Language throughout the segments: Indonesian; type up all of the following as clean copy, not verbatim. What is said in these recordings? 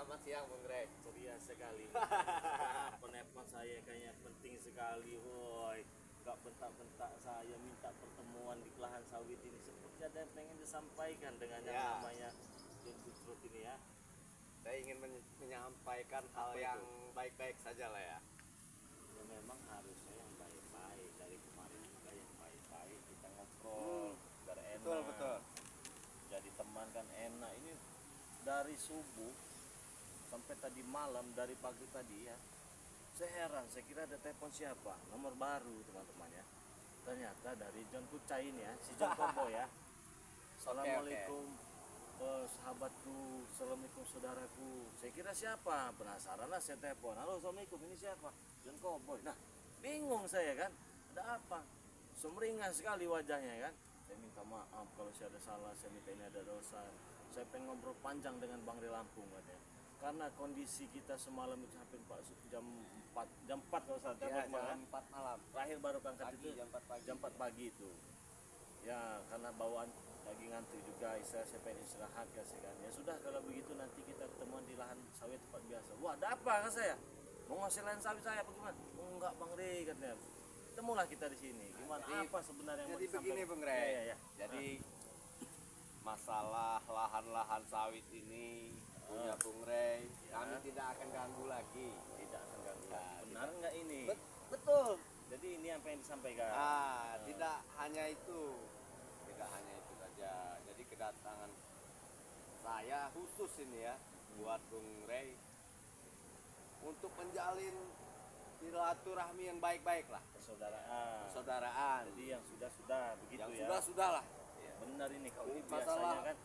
Selamat siang Bung Rey. Ceria sekali. Penelpon saya kayaknya penting sekali, woi. Gak bentak-bentak saya minta pertemuan di lahan sawit ini. Seperti ada yang pengen disampaikan dengan yang namanya John Butrut ini ya. Saya ingin menyampaikan hal Apa yang itu? baik-baik saja lah ya. Ya memang harusnya yang baik-baik, dari kemarin juga yang baik-baik kita ngobrol biar enak. Betul. Jadi teman kan enak. Ini dari subuh sampai tadi malam, dari pagi tadi ya, saya heran, saya kira ada telepon siapa, nomor baru teman-teman ya. Ternyata dari John Kucai ini ya, si John Kobo ya. Assalamualaikum sahabatku, assalamualaikum saudaraku. Saya kira siapa, penasaran lah saya telepon. Halo, assalamualaikum, ini siapa? John Kobo. Nah, bingung saya kan, ada apa? Sumringah sekali wajahnya kan. Saya minta maaf kalau saya ada salah, saya minta ini ada dosa. Saya pengen ngobrol panjang dengan Bang Rey Lampung katanya. Karena kondisi kita semalam itu hampir jam 4 kalau salah Ya, kemarin. jam 4 malam. Terakhir baru berangkat Pagi, itu jam 4 pagi. jam 4 pagi itu. Ya, karena bawaan lagi ngantuk juga, saya pengen istirahat kasih kan. Ya sudah, kalau begitu nanti kita ketemuan di lahan sawit tempat biasa. Wah, ada apa kan saya? Mau ngasih lahan sawit saya apa gimana? Oh, enggak Bang Rey katanya. Ketemulah kita di sini. Gimana? Jadi- Apa sebenarnya yang mau Jadi begini disampaikan? Bung Rey. Ya. Jadi masalah lahan-lahan sawit ini punya Bung Rey, kami tidak akan ganggu lagi. Tidak akan ganggu. Nah, Benar enggak ini? Betul. Jadi ini apa yang disampaikan? Tidak hanya itu. Tidak hanya itu saja. Jadi kedatangan saya khusus ini ya buat Bung Rey untuk menjalin silaturahmi yang baik-baik lah. Persaudaraan. Persaudaraan. Jadi yang sudah begitu Yang ya. sudah lah. Benar ini, kalau ini Masalah- biasanya kan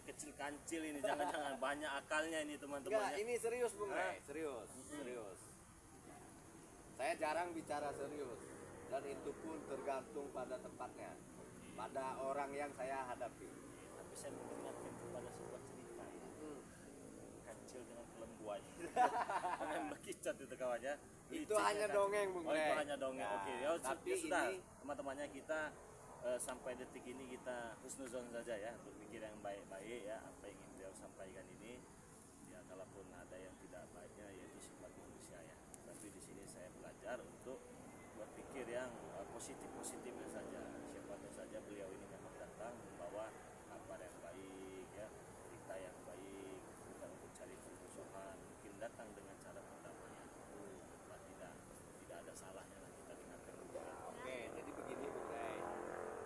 kecil kancil ini, jangan banyak akalnya ini teman-teman Enggak, ya. ini serius Bung Rey, serius. Saya jarang bicara serius dan itu pun tergantung pada tempatnya, pada orang yang saya hadapi. Tapi saya mengingatkan kepada sebuah cerita ya. Kancil dengan film buaya. Yang berkicot itu kawannya. Itu hanya dongeng Bung Oh, Rey. itu hanya dongeng. Nah, Oke, ya tapi sudah ini teman-temannya kita sampai detik ini kita husnuzon saja ya, berpikir yang baik-baik ya, apa yang ingin beliau sampaikan ini. Ya, kalaupun ada yang tidak baiknya yaitu sifat manusia ya. Tapi di sini saya belajar untuk berpikir yang positif-positifnya saja. Siapa tahu saja beliau ini memang datang membawa kabar yang baik ya, berita yang baik, bukan untuk cari permusuhan, mungkin datang dengan cara perdamaian. Tidak ada salahnya lah kita dengarkan dulu. oke, jadi begini Bung Rey.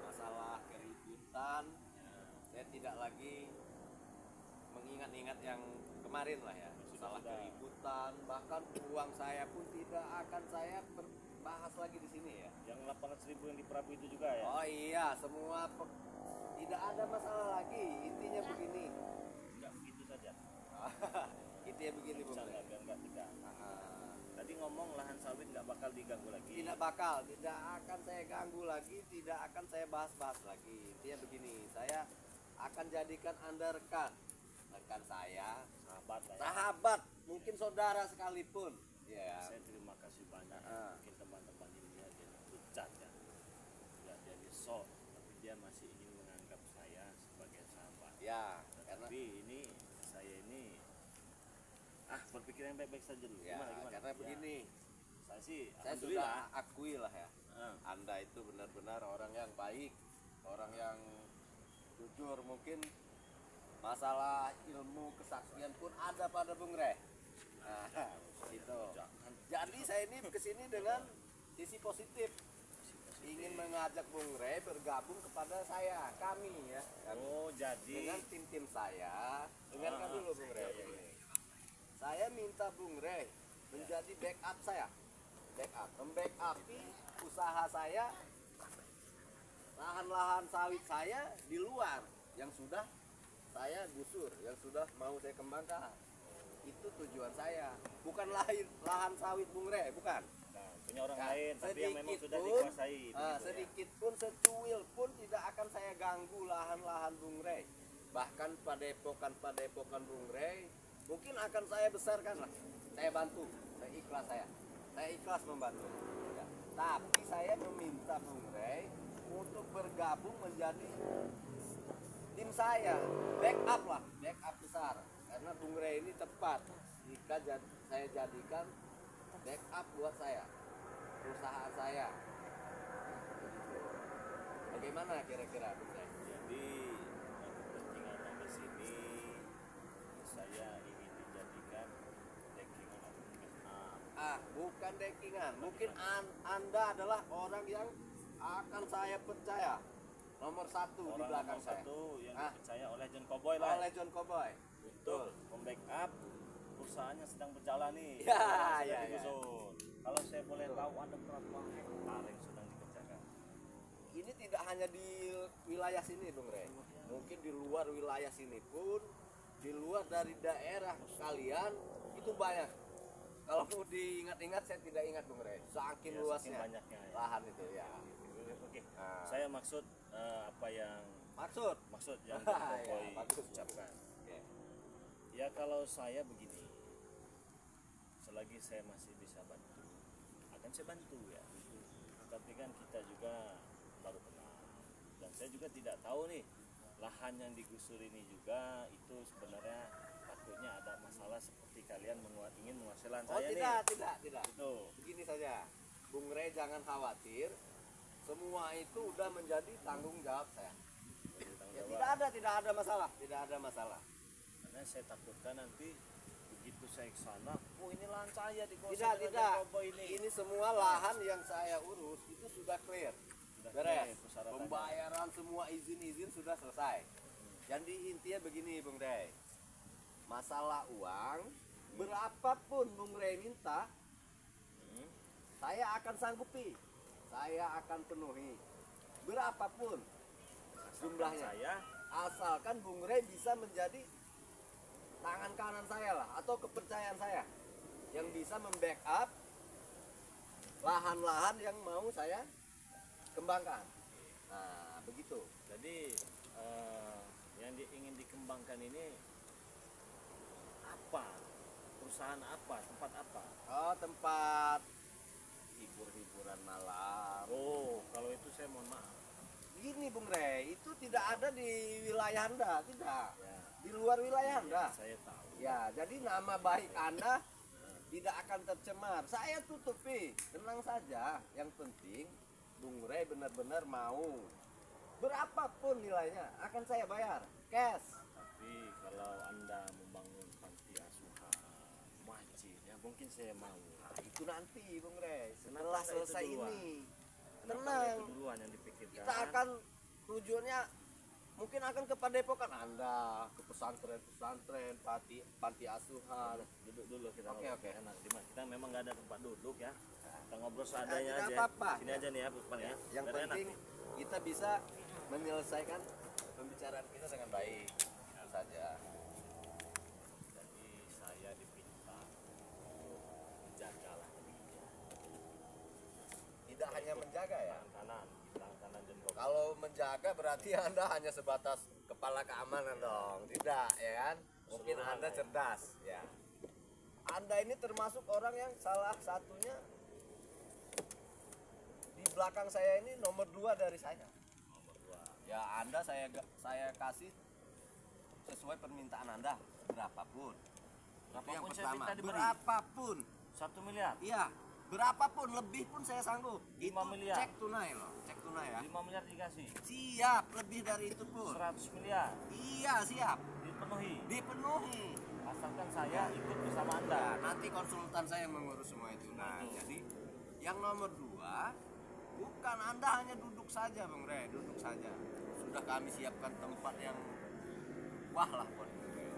Masalah keributan, saya tidak lagi mengingat-ingat yang kemarin lah ya. Masalah Sudah. keributan, bahkan uang saya pun tidak akan saya bahas lagi di sini ya. Yang 800.000 yang di Prabu itu juga ya. Oh iya, semua tidak ada masalah lagi. Intinya begini. Enggak begitu saja. Intinya begini Bung Bercanda Rey. biar enggak tegang. Ah, Tadi ngomong lahan sawit nggak bakal diganggu lagi. tidak bakal, tidak akan saya ganggu lagi, tidak akan saya bahas-bahas lagi. Intinya begini, saya akan jadikan Anda rekan saya, Sahabat lah ya. sahabat, mungkin saudara sekalipun. Ya. Saya terima kasih banyak. Mungkin teman-teman ini ya, dia pucat ya. Dia nyesok, tapi dia masih ingin menganggap saya sebagai sahabat. Ya, karena Tapi ini saya ini berpikir yang baik-baik saja dulu. ya, Gimana? karena Ya, begini, saya sih saya alhamdulillah. sudah akui lah ya. Ah, Anda itu benar-benar orang yang baik, orang yang jujur. Mungkin masalah ilmu kesaksian pun ada pada Bung Rey. Nah, gitu. jangan Jadi saya ini kesini dengan sisi positif, ingin mengajak Bung Rey bergabung kepada saya, kami ya. Oh, jadi Dengan tim-tim saya, dengarkan dulu Bung Rey. iya. Saya minta Bung Rey menjadi backup saya, membackupi usaha saya, lahan-lahan sawit saya di luar yang sudah saya gusur, yang sudah mau saya kembangkan. Itu tujuan saya, bukan lahan sawit Bung Rey, bukan. Nah, punya orang Nah, lain, tapi yang memang sedikit sudah pun, dikuasai. begitu ya. sedikit pun, secuil pun tidak akan saya ganggu lahan-lahan Bung Rey. Bahkan padepokan Bung Rey mungkin akan saya besarkan lah. Saya bantu, saya ikhlas membantu. Ya. Tapi saya meminta Bung Rey untuk bergabung menjadi tim saya, backup besar. karena Bung Rey ini tepat jika saya jadikan backup buat saya, perusahaan saya. Bagaimana kira-kira Bung Rey? Jadi kepentingannya di sini saya ingin dijadikan backingan atau backup. Bukan dekingan. Mungkin Anda adalah orang yang akan saya percaya. Nomor satu di Orang belakang nomor saya. satu yang dipercaya oleh John Cowboy lah Oleh John Cowboy. untuk membackup perusahaannya sedang berjalan nih. Ya, Sedang ya, ya. digusur. Kalau saya boleh tahu ada berapa hektar yang sedang dikerjakan? Ini tidak hanya di wilayah sini, Bung Rey. Mungkin di luar wilayah sini pun, di luar dari daerah kalian itu banyak. Kalau mau diingat-ingat, saya tidak ingat, Bung Rey. Saking Ya, luasnya saking banyaknya ya. lahan itu ya. Oke. Nah. Saya maksud apa yang Maksud yang Ya, Jokowi bagus. ucapkan. Oke. Ya kalau saya begini, selagi saya masih bisa bantu, akan saya bantu ya. Tapi kan kita juga baru kenal, dan saya juga tidak tahu nih lahan yang digusur ini juga itu sebenarnya takutnya ada masalah seperti kalian ingin menguasai lahan Oh saya tidak. Itu. Begini saja, Bung Rey jangan khawatir. Semua itu udah menjadi tanggung jawab saya. Ya, tidak ada masalah. Karena saya takutkan nanti begitu saya ke sana, oh ini lahan saya dikuasai dengan Tidak. Kobo ini. Ini semua lahan yang saya urus itu sudah clear. Sudah Beres. clear persyaratannya. Pembayaran semua izin sudah selesai. Jadi intinya begini, Bung Rey. Masalah uang, berapapun Bung Rey minta, saya akan sanggupi. Saya akan penuhi. Berapapun jumlahnya. Saya Asalkan Bung Rey bisa menjadi tangan kanan saya lah, atau kepercayaan saya yang bisa membackup lahan-lahan yang mau saya kembangkan. Nah, begitu. jadi yang ingin dikembangkan ini apa? Perusahaan apa? Tempat apa? Oh, tempat hiburan malam. Oh, kalau itu saya mohon maaf. Gini Bung Rey, itu tidak ada di wilayah Anda, tidak. Ya, Di luar wilayah Anda. saya tahu. Ya, jadi nama baik Anda tidak akan tercemar. Saya tutupi, tenang saja. Yang penting Bung Rey benar-benar mau. Berapapun nilainya akan saya bayar cash. Tapi kalau Anda membangun panti asuhan, masjid, ya mungkin saya mau. Nah, itu nanti Bung Rey, setelah Kenapa nggak itu selesai duluan? ini. Kenapa Tenang. nggak itu duluan yang dipikirkan? Kita akan tujuannya mungkin akan ke padepokan Anda, ke pesantren, panti asuhan. Duduk dulu kita Oke, ngobrol. oke. Enak, Dimas. Kita memang nggak ada tempat duduk ya. Kita ngobrol tidak seadanya aja. apa-apa. Sini aja nih ya, Puspan ya. Yang Biar enak penting nih. kita bisa menyelesaikan pembicaraan kita dengan baik. Itu saja. Jadi saya dipinta untuk menjaga lah demikian. Tidak hanya menjaga ya. Tangan kanan jempol. Kalau menjaga berarti Anda hanya sebatas kepala keamanan dong. Tidak, ya kan? Mungkin Seluruh Anda hal, ya. cerdas, ya. Anda ini termasuk orang yang salah satunya di belakang saya ini nomor 2 dari saya. Nomor 2. Ya, Anda saya kasih sesuai permintaan Anda berapapun. Itu yang Berapapun saya pertama. minta diberi. Berapapun. 1 miliar. Iya, berapapun, lebih pun saya sanggup. 5 Itu miliar. cek tunai loh, cek tunai ya. 5 miliar dikasih. Siap, lebih dari itu pun. 100 miliar Iya, siap. dipenuhi. Dipenuhi. Asalkan saya ikut bersama Anda. Nah, nanti konsultan saya yang mengurus semua itu. Nah, jadi yang nomor 2, bukan Anda hanya duduk saja, Bung Rey, duduk saja. Sudah kami siapkan tempat yang wah lah buat Bung Rey.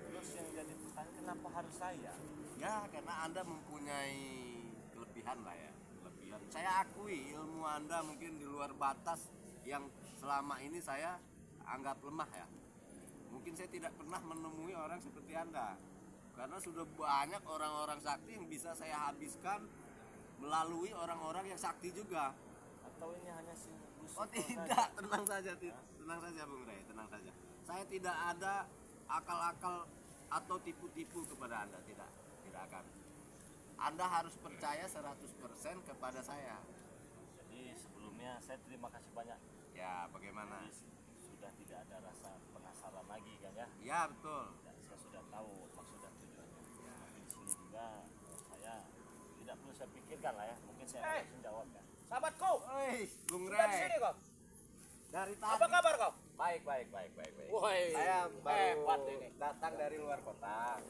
Terus yang jadi pertanyaan, kenapa harus saya? Ya, karena Anda mempunyai kelebihan lah ya. Kelebihan. Saya akui ilmu Anda mungkin di luar batas yang selama ini saya anggap lemah ya. Mungkin saya tidak pernah menemui orang seperti Anda. Karena sudah banyak orang-orang sakti yang bisa saya habiskan melalui orang-orang yang sakti juga. Atau ini hanya si Oh tidak, tenang saja, tenang saja Bung Rey, tenang saja. Saya tidak ada akal-akal atau tipu-tipu kepada Anda, tidak akan. Anda harus percaya 100% kepada saya. Jadi sebelumnya saya terima kasih banyak. Ya, bagaimana? Jadi sudah tidak ada rasa penasaran lagi kan ya. Ya betul. Ya, saya sudah tahu maksud dan tujuannya. Tapi di sini juga saya tidak perlu saya pikirkan lah ya. Mungkin saya langsung jawab kan. Sahabatku, Woi, Bung sudah di Rey. sini kau. Dari tadi. Apa kabar kau? Baik. Woi, Saya hebat baru ini. datang dari luar kota.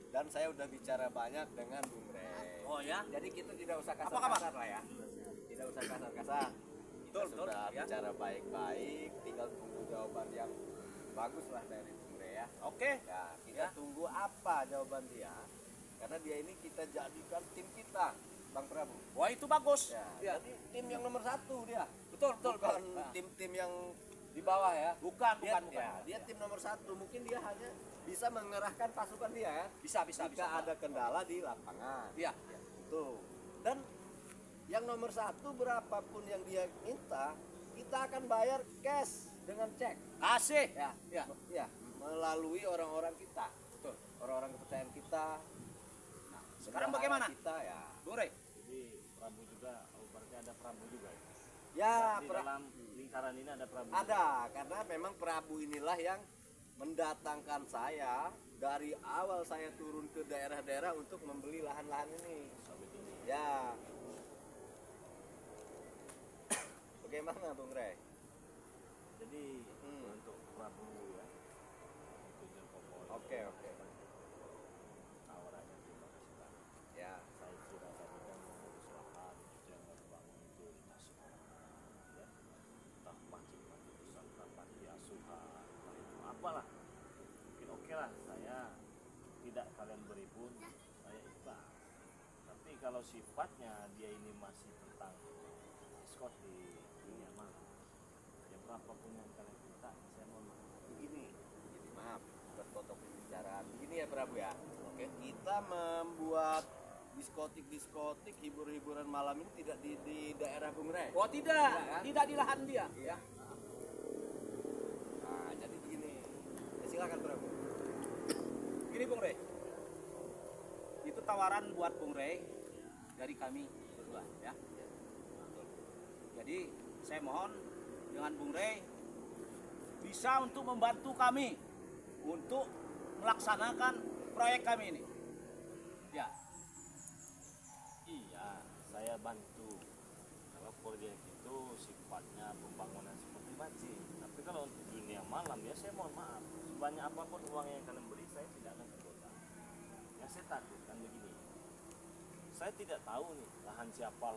Dan saya udah bicara banyak dengan Bung Rey. Oh ya? Jadi kita tidak usah Apa kabar? kasar-kasar lah ya. Tidak usah kasar-kasar. Kita Betul, sudah ya. bicara baik-baik, tinggal tunggu jawaban yang bagus lah dari Bung Rey ya. Oke. Ya, kita Ya. tunggu apa jawaban dia. Karena dia ini kita jadikan tim kita, Bang Prabu. Wah itu bagus. Ya, Ya. jadi tim yang nomor 1 dia. Betul. Bukan Nah. tim-tim yang di bawah ya. Bukan. Dia tim nomor 1. Mungkin dia hanya bisa mengerahkan pasukan dia ya. Bisa. Jika ada kendala di lapangan. Iya. Itu. Dan yang nomor 1 berapapun yang dia minta, kita akan bayar cash dengan cek. Kasih. Ya, Ya. ya, melalui orang-orang kita. Betul. Orang-orang kepercayaan kita. Nah, sekarang bendahara bagaimana? Kita ya. Bung Rey. Jadi Prabu juga, oh berarti ada Prabu juga ya. Ya, Di dalam lingkaran ini ada Prabu. ada, karena memang Prabu inilah yang mendatangkan saya dari awal saya turun ke daerah-daerah untuk membeli lahan-lahan ini. Sawit ini. Ya. Bagaimana Bung Rey? Jadi Hmm. untuk Prabu ya. Tujuan pokok. Oke. Tawarannya terima kasih banyak. Ya. Saya kira tadi kan mengurus lahan itu yang membangun itu nasional ya. Entah pancing-pancing besar, entah panti asuhan, entah itu apalah. Mungkin oke lah saya tidak kalian beri pun saya ikhlas. Tapi kalau sifatnya dia ini masih tentang escort di dunia malam, ya berapapun yang kalian minta saya mau Begini, maaf, berpotong pembicaraan. Begini ya Prabu ya. Oke, kita membuat diskotik, hibur-hiburan malam ini tidak di daerah Bung Rey. Oh tidak. Tidak, kan? Tidak di lahan dia. Iya. Nah, jadi begini. Ya, silakan Prabu. Gini Bung Rey. Itu tawaran buat Bung Rey dari kami berdua ya. Jadi saya mohon dengan Bung Rey bisa untuk membantu kami untuk melaksanakan proyek kami ini. Ya. Iya, saya bantu. Kalau proyek itu sifatnya pembangunan seperti mancing. Tapi kalau untuk dunia malam ya saya mohon maaf. Sebanyak apapun uang yang kalian beri saya tidak akan tergoda. Yang saya takutkan begini. Saya tidak tahu nih lahan siapa.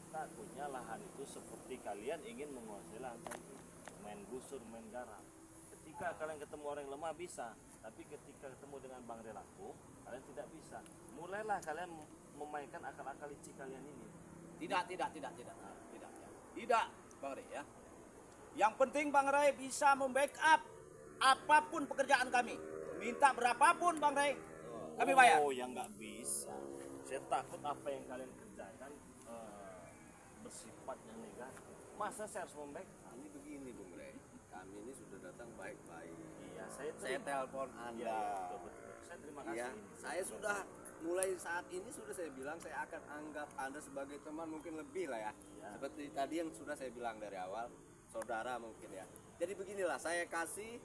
Takutnya lahan itu seperti kalian ingin menguasai lahan saya itu. Main gusur, main garap. Ketika kalian ketemu orang yang lemah bisa, tapi ketika ketemu dengan Bang Relaku, kalian tidak bisa. Mulailah kalian memainkan akal-akal licik kalian ini. Tidak. Tidak, Bang Rey ya. Yang penting Bang Rey bisa membackup apapun pekerjaan kami. Minta berapapun Bang Rey, kami bayar. Oh, yang nggak bisa. Saya takut apa yang kalian kerjakan bersifat yang negatif. Masa saya harus membackup? Ini begini Bung Rey. Kami ini sudah datang baik-baik. Iya, saya Saya terima. telepon Iya, Anda. betul. Saya terima kasih. Iya, saya sudah mulai saat ini sudah saya bilang saya akan anggap Anda sebagai teman, mungkin lebih lah ya. Iya. Seperti tadi yang sudah saya bilang dari awal, saudara mungkin ya. Jadi beginilah, saya kasih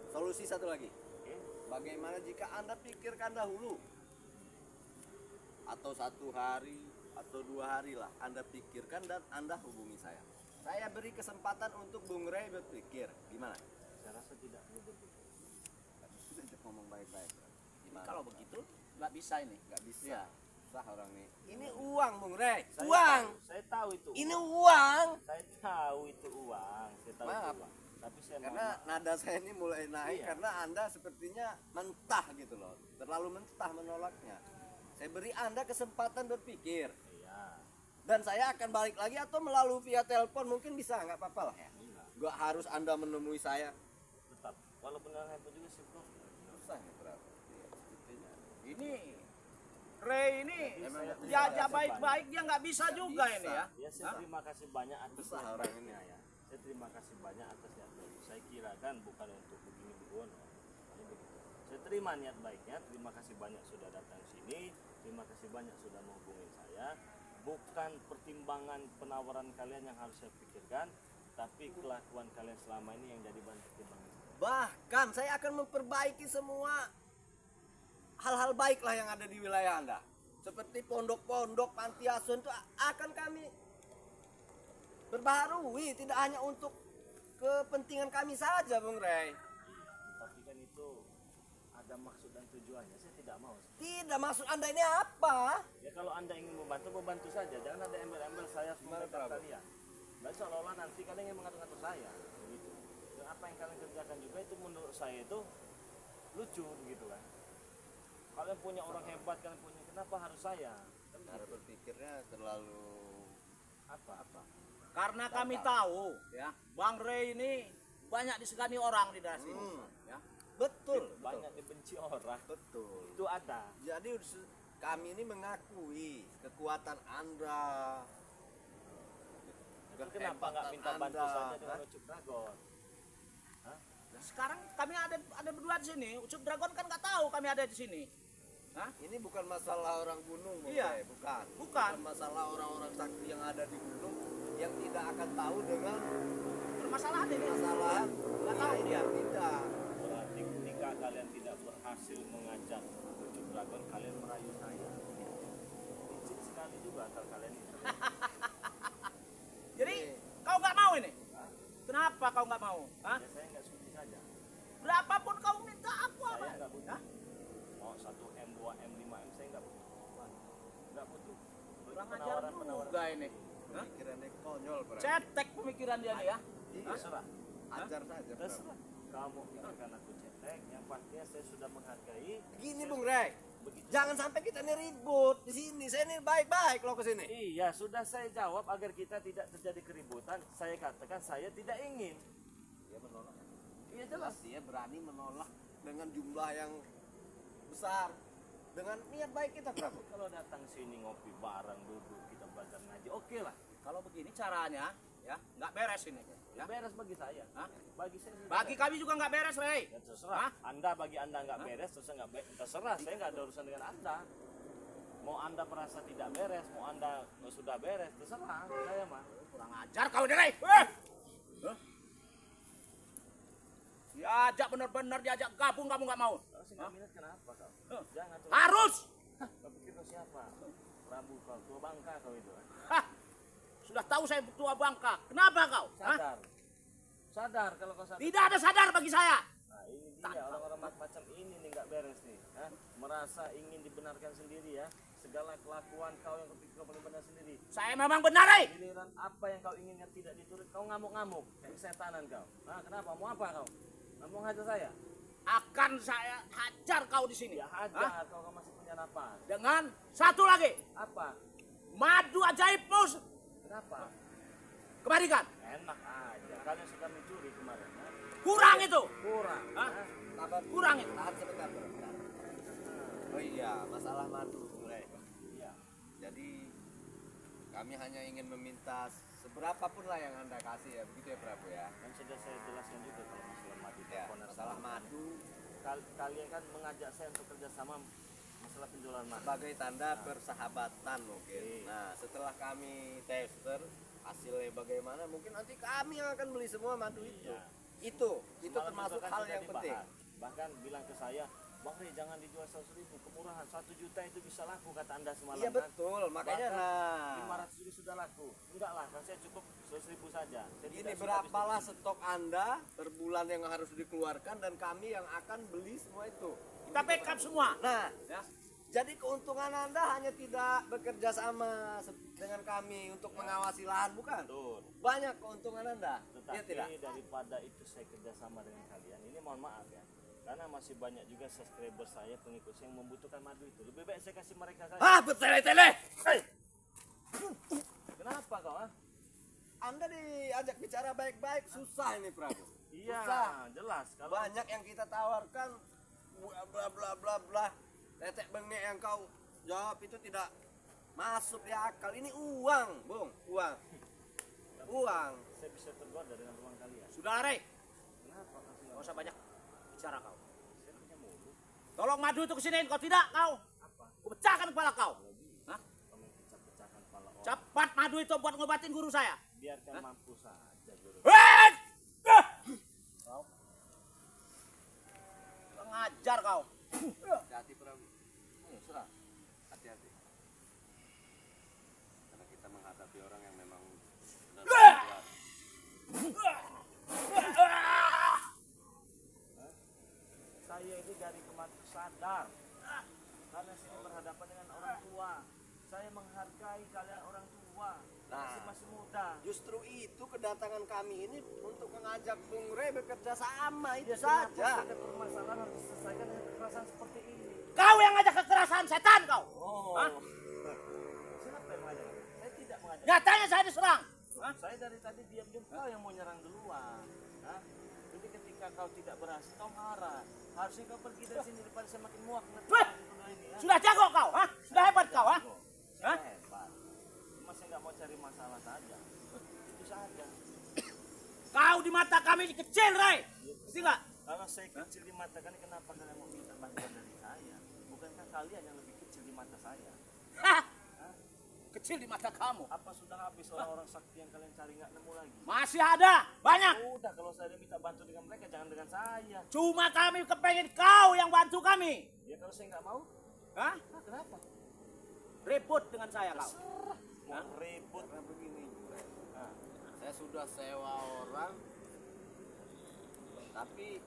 solusi satu lagi. Oke. Bagaimana jika Anda pikirkan dahulu, atau 1 hari atau 2 hari lah Anda pikirkan dan Anda hubungi saya. Saya beri kesempatan untuk Bung Rey berpikir. Gimana? Saya rasa tidak perlu berpikir. Sudah ngomong baik-baik. Gimana? Kalau begitu nggak bisa ini. nggak bisa. Iya. Sah orang nih. Ini uang Bung Rey. Saya Uang. tahu, saya tahu itu. Ini uang. Saya tahu itu uang. Saya tahu Maaf. itu uang. Tapi saya Karena nada saya ini mulai naik Iya. karena Anda sepertinya mentah gitu loh. Terlalu mentah menolaknya. Saya beri Anda kesempatan berpikir. iya. Dan saya akan balik lagi atau melalui via telepon mungkin bisa, nggak apa-apa lah ya. Enggak. Nggak harus Anda menemui saya. Tetap. Walaupun dengan handphone juga sih bro. Susah ya, Bro. Iya, sepertinya. Ini Rey ini Emang nggak bisa. ya baik-baik dia nggak bisa juga bisa. ini ya. Ya saya Hah? terima kasih banyak atas Susah niat orang baiknya, ya. Saya terima kasih banyak atas niat baik. Saya kira kan bukan untuk begini begono. Ini begitu. Saya terima niat baiknya. Terima kasih banyak sudah datang sini. Terima kasih banyak sudah menghubungi saya. Bukan pertimbangan penawaran kalian yang harus saya pikirkan, tapi kelakuan kalian selama ini yang jadi bahan pertimbangan saya. Bahkan saya akan memperbaiki semua hal-hal baiklah yang ada di wilayah Anda. Seperti pondok-pondok, panti asuhan itu akan kami perbaharui, tidak hanya untuk kepentingan kami saja, Bung Rey. Tapi kan itu ada maksud dan tujuannya. Saya tidak mau. Tidak, maksud Anda ini apa? Ya kalau Anda ingin membantu saja. Jangan ada embel-embel saya membackup kalian. Dan seolah-olah nanti kalian ingin mengatur-ngatur saya. Begitu. Dan apa yang kalian kerjakan juga itu menurut saya itu lucu gitu kan. Kalian punya orang hebat, kalian punya, kenapa harus saya? Kan Cara begitu. berpikirnya terlalu Apa? Karena kami tahu ya, Bang Rey ini banyak disegani orang di daerah sini. Ya. betul. Banyak dibenci orang. Betul. Itu ada. Jadi kami ini mengakui kekuatan Anda. Tapi kenapa nggak minta bantu saja dengan Ucup Dragon? Nah, sekarang kami ada berdua di sini. Ucup Dragon kan nggak tahu kami ada di sini. Hah? Ini bukan masalah orang gunung, Bung Iya. Rey, bukan. Bukan. Masalah orang-orang sakti yang ada di gunung yang tidak akan tahu dengan Permasalahan ini. permasalahan. Nggak tahu dia. Tidak. Berarti ketika kalian tidak berhasil mengajak Ucup Dragon, kalian merayu saya. Licik sekali juga akal kalian itu. Jadi kau nggak mau ini? Kenapa kau nggak mau? Hah? Ya saya nggak setuju saja. Berapapun kau minta aku apa? Saya nggak butuh. Hah? Mau 1M, 2M, 5M saya nggak butuh. Nggak butuh. Kurang ajar juga ini. Hah? Pikirannya konyol, Bro. Cetek pemikiran dia nih ya. Terserah. Ajar saja, Bro. Terserah. Kamu pikirkan aku cetek, yang pastinya saya sudah menghargai. Gini, Bung Rey. Begitu. Jangan sampai kita ini ribut di sini. Saya ini baik-baik loh ke sini. Iya, sudah saya jawab agar kita tidak terjadi keributan. Saya katakan saya tidak ingin. Dia menolak. Iya jelas. Dia berani menolak dengan jumlah yang besar. Dengan niat baik kita, Prabu. Kalau datang sini ngopi bareng, duduk, kita belajar ngaji, oke lah. Kalau begini caranya, ya nggak beres ini. Ya. Beres bagi saya. Hah? Bagi saya. sudah Bagi beres. kami juga nggak beres, Rey. Ya terserah. Anda bagi Anda nggak beres, terserah. Saya nggak ada urusan dengan Anda. Mau Anda merasa tidak beres, mau Anda sudah beres, terserah. Saya mah. Kurang ajar kau nih, Rey. Hah? Diajak benar-benar diajak gabung kamu nggak mau. Kalau saya nggak minat kenapa kau? Jangan tuh. Harus. Kau pikir kau siapa? Prabu kau, tua bangka kau itu. Hah. Sudah tahu saya tua Bangka. Kenapa kau? Hah? Sadar. Sadar kalau kau sadar. Tidak ada sadar bagi saya. Nah ini dia orang-orang macam ini nih nggak beres nih. Hah? Merasa ingin dibenarkan sendiri ya. Segala kelakuan kau yang kepikir kau paling benar sendiri. Saya memang benar, Rey. Giliran apa yang kau inginkan tidak diturut, kau ngamuk-ngamuk. Kesetanan kau. Nah, kenapa? Mau apa kau? Mau hajar saya? Akan saya hajar kau di sini. Ya hajar, kau masih punya napas. Dengan satu lagi, Apa? madu ajaibmu. Kenapa? Kembalikan. Enak aja. Kalian sudah mencuri kemarin. Hah? Kurang itu. Kurang. Hah? Hah? Kurang itu. Tahan sebentar, Bro. Oh iya, masalah madu, Bung Rey. Iya. Jadi kami hanya ingin meminta seberapapun lah yang Anda kasih ya, begitu ya, Prabu ya. Kan sudah saya jelaskan juga kalau masalah madu. Ya, teleponan masalah sama. madu Kalian kan mengajak saya untuk kerjasama masalah penjualan madu. sebagai tanda persahabatan mungkin. Oke. Nah, setelah kami tester hasilnya bagaimana, mungkin nanti kami yang akan beli semua madu itu. Iya. Itu Semalam termasuk juga kan hal sudah yang penting. dibahas. Bahkan bilang ke saya, Bang Rey jangan dijual 100.000, kemurahan 1 juta itu bisa laku kata Anda semalam. Iya kan? betul, makanya Bahkan nah 500.000 sudah laku. Enggak lah, kan saya cukup 100.000 saja. Saya ini tidak suka berapalah bisnis. stok Anda per bulan yang harus dikeluarkan dan kami yang akan beli semua itu. Kita backup semua. Nah, Ya. jadi keuntungan Anda hanya tidak bekerja sama dengan kami untuk mengawasi lahan, bukan? Betul. Banyak keuntungan Anda. Tetapi Iya tidak? daripada itu saya kerjasama dengan kalian, ini mohon maaf ya. Karena masih banyak juga subscriber saya, pengikut saya yang membutuhkan madu itu. Lebih baik saya kasih mereka saja. Ah, bertele-tele. Hei, Kenapa kau? Ah? Anda diajak bicara baik-baik susah ini, Prabu. Iya, Susah. jelas. Kalau Banyak yang kita tawarkan bla bla bla bla bla. Tetek bengek yang kau jawab itu tidak masuk di akal. Ini uang, Bung, uang. Uang. saya bisa tergoda dengan uang kalian. Sudah, Rey. Kenapa kau sih? Gak usah banyak bicara kau. Saya punya mulut. Tolong madu itu kesiniin. Kau tidak, kau. Apa? Aku pecahkan kepala kau. Hah? Kau pecah-pecahkan kepala orang. Cepat madu itu buat ngobatin guru saya. Biarkan mampu saja guru. Hei! kurang ajar kau. Hati-hati Prabu. Serang. Hati-hati. Karena kita menghadapi orang yang memang benar-benar kuat. Saya ini dari kemarin sadar karena saya berhadapan dengan orang tua. Saya menghargai kalian orang tua. Masih muda. Justru itu kedatangan kami ini untuk mengajak Bung Rey bekerja sama, itu Kenapa saja. ada permasalahan harus diselesaikan dengan kekerasan seperti ini? Kau yang ngajak kekerasan, setan kau. Hah? Siapa yang mengajak? Saya tidak mengajak. Nyatanya saya diserang. Saya dari tadi diam-diam kau yang mau nyerang duluan. Hah? Jadi ketika kau tidak berhasil kau marah. Harusnya kau pergi dari sini daripada saya makin muak. Weh, sudah jago kau, ha? Sudah hebat kau, ha? Hah? Hebat. Cuma saya nggak mau cari masalah saja. Itu saja. Kau di mata kami kecil, Ray. Ngerti nggak? Kalau saya kecil di mata kalian, kenapa kalian mau minta bantuan dari saya? Bukankah kalian yang lebih kecil di mata saya? Hah? Kecil di mata kamu. Apa sudah habis orang-orang sakti yang kalian cari nggak nemu lagi? Masih ada, banyak. Udah, kalau saya minta bantu dengan mereka, jangan dengan saya. Cuma kami kepengen kau yang bantu kami. Ya kalau saya nggak mau, Hah? kenapa? Ribut dengan saya kau. Mau ribut. Karena begini, Nah, saya sudah sewa orang, tapi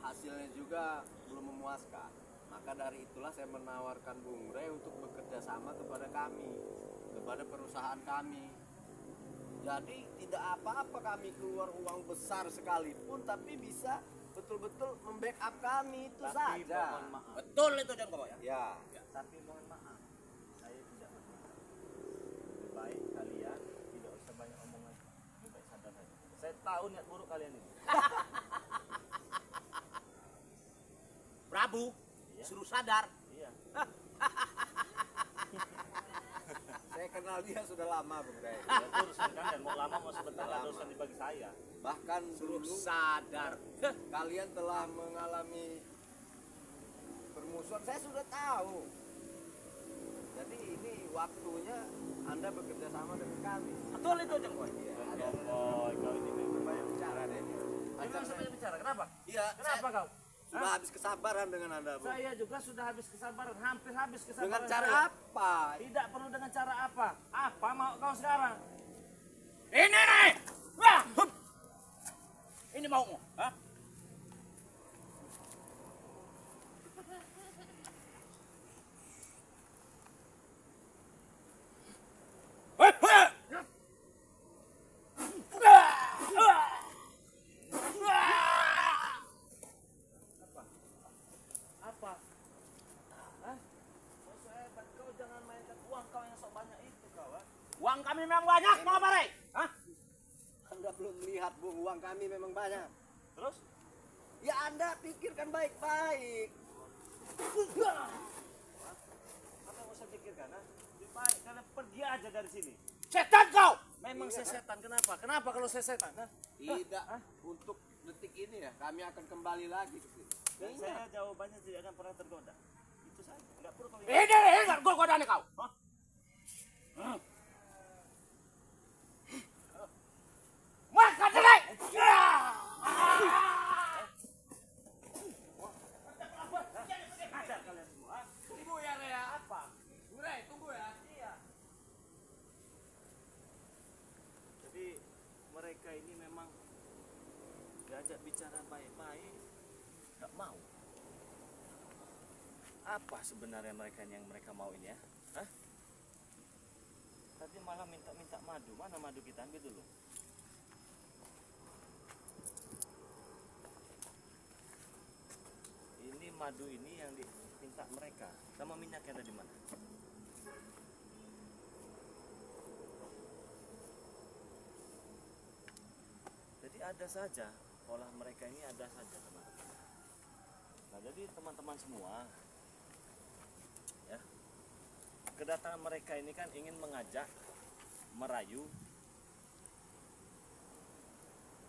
hasilnya juga belum memuaskan. Maka dari itulah saya menawarkan Bung Rey untuk bekerja sama kepada kami, kepada perusahaan kami. Jadi tidak apa-apa kami keluar uang besar sekalipun, tapi bisa betul-betul membackup kami, itu tapi saja. mohon maaf. Betul itu John kau ya. Ya, Tapi mohon maaf, saya tidak berminat. Lebih baik kalian tidak usah banyak omong lagi. Lebih baik sadar saja. Saya tahu niat buruk kalian ini. Prabu, Iya. suruh sadar. Iya. saya kenal dia sudah lama Bung Rey. Ya, itu urusan kalian. Mau lama mau sebentar nggak ada urusan dibagi saya. Bahkan Suruh dulu sadar. kalian telah mengalami permusuhan, saya sudah tahu. Jadi ini waktunya Anda bekerja sama dengan kami. Betul itu John kau. Iya, Oh, kau ini memang banyak bicara deh. Ini langsung aja bicara. Kenapa? Iya, Kenapa saya kau? sudah habis kesabaran dengan Anda, Bu. Saya juga sudah habis kesabaran, hampir habis kesabaran. Dengan cara saya. apa? Tidak perlu dengan cara apa. Apa mau kau sekarang? Ini nih. Wah, hup. Ini maumu, ha? Hei, hei. Apa? Hah? Kau hebat, kau jangan mainkan uang kau yang sok banyak itu kau. Ha? Uang kami memang banyak, mau apa, Rey? Hah? Anda belum melihat, Bu, uang kami memang banyak. Terus? Ya Anda pikirkan baik-baik. Apa yang usah pikirkan? Ha? Lebih baik kalian pergi aja dari sini. Setan kau! Memang saya setan, kenapa? Kenapa kalau saya setan? Ha? Tidak, untuk detik ini ya, kami akan kembali lagi ke sini. Dan saya jawabannya tidak akan pernah tergoda. Itu saja. Enggak perlu kau Ini, gue godaan kau. Hah? Makan Rey! ajar kalian semua. Ha? Tunggu ya, Rey. Apa? Rey, tunggu ya. Iya. Jadi mereka ini memang diajak bicara baik-baik, nggak mau. Apa sebenarnya mereka yang mereka mau ini ya? Hah? Tadi malah minta-minta madu. Mana madu kita? Ambil dulu. Ini madu ini yang diminta mereka. Sama minyaknya ada di mana? Jadi ada saja, olah mereka ini ada saja teman-teman. Nah jadi teman-teman semua, ya, kedatangan mereka ini kan ingin mengajak, merayu,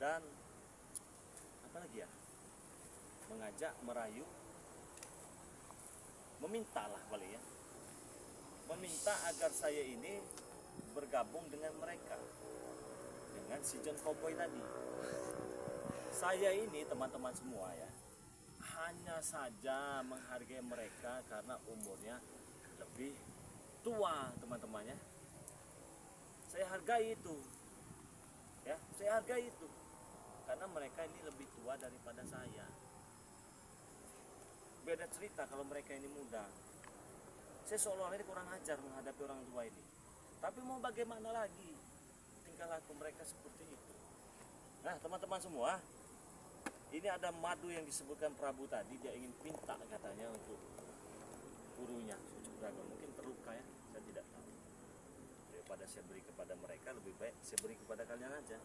dan apa lagi ya? Mengajak, merayu, memintalah paling ya, meminta agar saya ini bergabung dengan mereka, dengan si John Cowboy tadi. Saya ini teman-teman semua ya, hanya saja menghargai mereka karena umurnya lebih tua, teman-temannya. Saya hargai itu, ya, saya hargai itu, karena mereka ini lebih tua daripada saya. Beda cerita kalau mereka ini muda. Saya seolah-olah ini kurang ajar menghadapi orang tua ini. Tapi mau bagaimana lagi? Tingkah laku mereka seperti itu. Nah, teman-teman semua, ini ada madu yang disebutkan Prabu tadi. Dia ingin minta katanya untuk gurunya, Sucuk Raga. Mungkin terluka ya, saya tidak tahu. Daripada saya beri kepada mereka, lebih baik saya beri kepada kalian aja.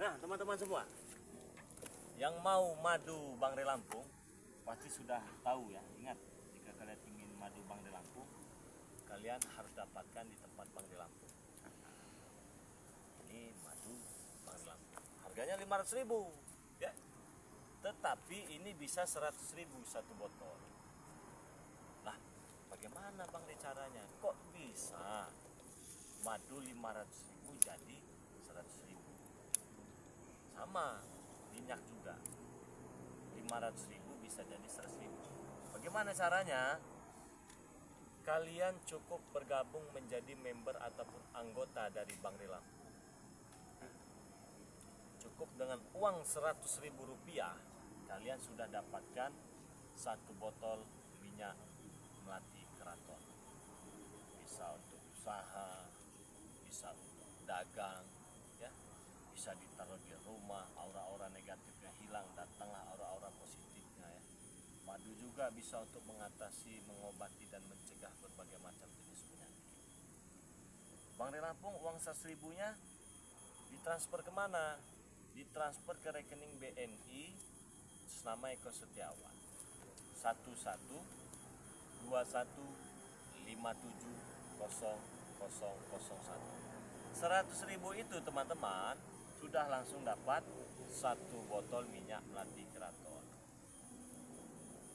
Nah, teman-teman semua, yang mau madu Bangre Lampung pasti sudah tahu ya. Ingat, jika kalian ingin madu Bangre Lampung, kalian harus dapatkan di tempat Bangre Lampung. Ini madu Bangre Lampung. Harganya 500.000, ya. Tetapi ini bisa 100.000 satu botol. Lah, bagaimana Bang caranya? Kok bisa madu 500.000 jadi 100.000? Sama, minyak juga. 500.000 bisa jadi 100.000. Bagaimana caranya? Kalian cukup bergabung menjadi member ataupun anggota dari Bangre Lampung. Cukup dengan uang 100.000 rupiah, kalian sudah dapatkan satu botol minyak melati keraton. Bisa untuk usaha, bisa untuk dagang, ya, bisa ditaruh di rumah. Aura-aura negatifnya hilang, datanglah aura-aura positifnya, ya. Madu juga bisa untuk mengatasi, mengobati dan mencegah berbagai macam jenis penyakit. Bangre Lampung uang 100.000-nya ditransfer kemana? Ditransfer ke rekening BNI nama Eko Setiawan 1121570001. 100.000 itu teman-teman sudah langsung dapat satu botol minyak melati keraton.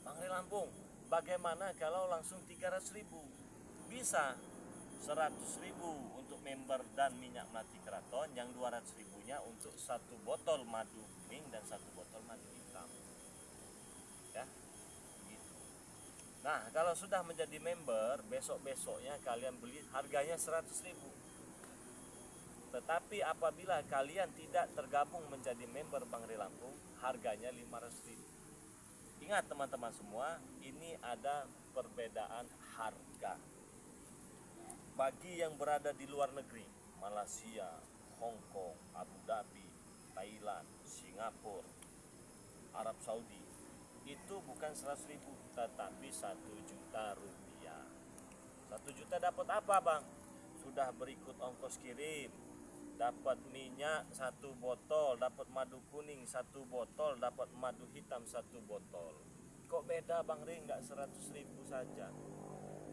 Bangre Lampung, bagaimana kalau langsung 300.000? Bisa 100.000 untuk member dan minyak melati keraton, yang 200.000-nya untuk satu botol madu kuning dan satu botol madu hitam. Ya, begitu. Nah, kalau sudah menjadi member, besok-besoknya kalian beli harganya 100.000. Tetapi apabila kalian tidak tergabung menjadi member Bangre Lampung, harganya 500.000. Ingat teman-teman semua, ini ada perbedaan harga. Bagi yang berada di luar negeri, Malaysia, Hong Kong, Abu Dhabi, Thailand, Singapura, Arab Saudi, itu bukan 100.000, tetapi 1 juta rupiah. 1 juta dapat apa Bang? Sudah berikut ongkos kirim, dapat minyak 1 botol, dapat madu kuning 1 botol, dapat madu hitam 1 botol. Kok beda Bang Ring? Nggak 100.000 saja.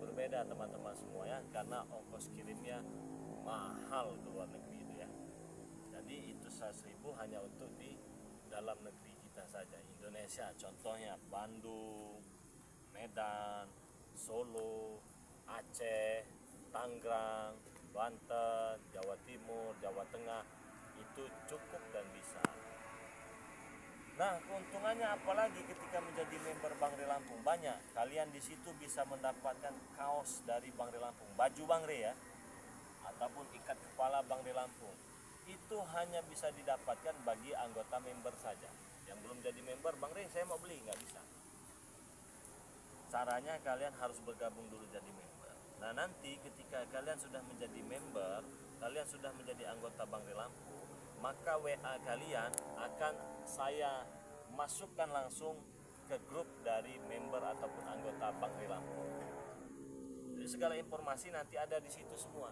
Berbeda teman-teman semua ya, karena ongkos kirimnya mahal ke luar negeri itu ya. Jadi itu 100.000 hanya untuk di dalam negeri kita saja, Indonesia. Contohnya Bandung, Medan, Solo, Aceh, Tangerang, Banten, Jawa Timur, Jawa Tengah, itu cukup dan bisa. Nah, keuntungannya apalagi ketika menjadi member Bangre Lampung? Banyak. Kalian di situ bisa mendapatkan kaos dari Bangre Lampung, baju Bangre ya, ataupun ikat kepala Bangre Lampung. Itu hanya bisa didapatkan bagi anggota member saja. Yang belum jadi member, Bangre saya mau beli, nggak bisa. Caranya kalian harus bergabung dulu jadi member. Nah, nanti ketika kalian sudah menjadi member, kalian sudah menjadi anggota Bangre Lampung, maka WA kalian akan saya masukkan langsung ke grup dari member ataupun anggota Bangre Lampung. Jadi segala informasi nanti ada di situ semua.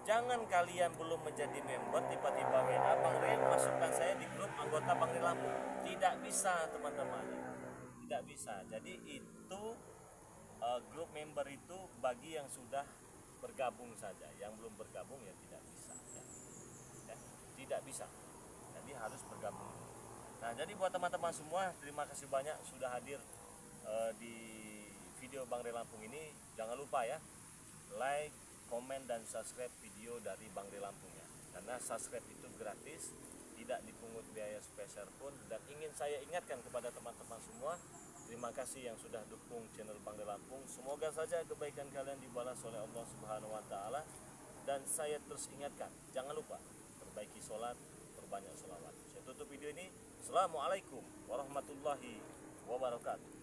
Jangan kalian belum menjadi member tiba-tiba WA Bang Ren masukkan saya di grup anggota Bangre Lampung. Tidak bisa teman-teman, tidak bisa. Jadi itu grup member itu bagi yang sudah bergabung saja, yang belum bergabung ya tidak bisa. Ya, tidak bisa. Jadi harus bergabung. Nah, jadi buat teman-teman semua, terima kasih banyak sudah hadir di video Bangre Lampung ini. Jangan lupa ya, like, komen dan subscribe video dari Bangre Lampung ya. Karena subscribe itu gratis, tidak dipungut biaya spesial pun. Dan ingin saya ingatkan kepada teman-teman semua, terima kasih yang sudah dukung channel Bang De Lampung. Semoga saja kebaikan kalian dibalas oleh Allah Subhanahu wa taala. Dan saya terus ingatkan, jangan lupa perbaiki sholat, perbanyak sholawat. Saya tutup video ini. Assalamualaikum warahmatullahi wabarakatuh.